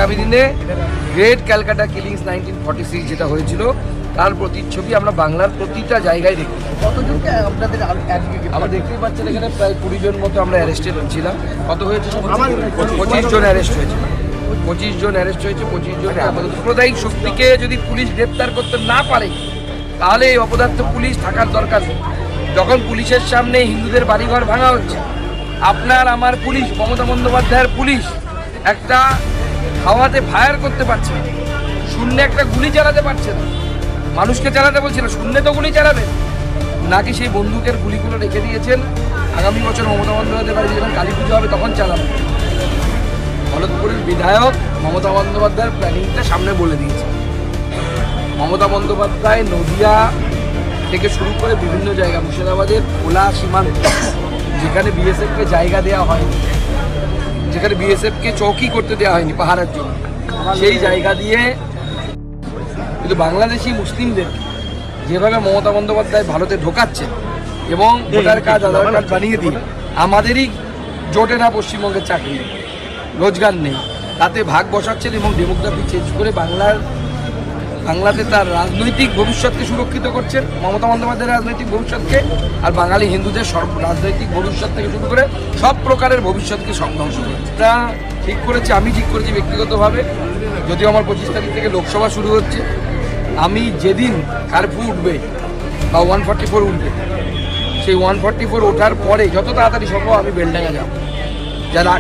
আগামী দিনে great Calcutta killings 1946 যেটা হয়েছিল তার প্রতিচ্ছবি আমরা বাংলার প্রতিটা জায়গায় দেখি। কতজনকে আপনাদের আমরা দেখতেই পাচ্ছেন এখানে প্রায় 20 জন মতো আমরা অ্যারেস্টেড ছিলাম। কত হয়েছে? 25 জন অ্যারেস্ট হয়েছে। 25 জন অ্যারেস্ট হয়েছে। 25 জন সাম্প্রদায়িক শক্তিকে যদি পুলিশ গ্রেপ্তার করতে না পারে তাহলে এই অপদার্থ পুলিশ থাকার দরকার নেই। যখন পুলিশের সামনে হিন্দুদের বাড়িঘর ভাঙা হচ্ছে, আপনার আমার পুলিশ, মমতা বন্দ্যোপাধ্যায়ের পুলিশ একটা হাওয়াতে ফায়ার করতে পারছে না, শূন্যে একটা গুলি চালাতে পারছে না, মানুষকে চালাতে বলছে না, শূন্যে তো গুলি চালাবেন নাকি সেই বন্দুকের গুলিগুলো রেখে দিয়েছেন আগামী বছর মমতা বন্দ্যোপাধ্যায়ের বাড়ি যখন কালী পুজো হবে তখন চালাবেন। ভরতপুরের বিধায়ক মমতা বন্দ্যোপাধ্যায়ের প্ল্যানিংটা সামনে বলে দিয়েছে। মমতা বন্দ্যোপাধ্যায় নদিয়া থেকে শুরু করে বিভিন্ন জায়গা, মুর্শিদাবাদের খোলা সীমান্ত যেখানে বিএসএফকে জায়গা দেওয়া হয়নি, যেখানে বিএসএফকে চৌকি করতে দেওয়া হয়নি পাহারার জন্য, সেই জায়গা দিয়ে কিন্তু বাংলাদেশি মুসলিমদের যেভাবে মমতা বন্দ্যোপাধ্যায় ভারতে ঢোকাচ্ছেন এবং ভোটার কার্ড আধার কার্ড বানিয়ে দিয়ে আমাদেরই জোটে না পশ্চিমবঙ্গের চাকরি রোজগার নেই, তাতে ভাগ বসাচ্ছেন এবং ডেমোগ্রাফি চেঞ্জ করে বাংলাতে তার রাজনৈতিক ভবিষ্যৎকে সুরক্ষিত করছেন, মমতা বন্দ্যোপাধ্যায়ের রাজনৈতিক ভবিষ্যৎকে, আর বাঙালি হিন্দুদের রাজনৈতিক ভবিষ্যৎ থেকে শুরু করে সব প্রকারের ভবিষ্যৎকে ধ্বংস করছে। এটা ঠিক করেছে, আমি ঠিক করেছি ব্যক্তিগতভাবে, যদিও আমার 25 তারিখ থেকে লোকসভা শুরু হচ্ছে। আমি যেদিন কারফিউ উঠবে বা 144 উঠবে, সেই 144 ওঠার পরে যত তাড়াতাড়ি সম্ভব আমি বেলডাঙ্গা যাব। যারা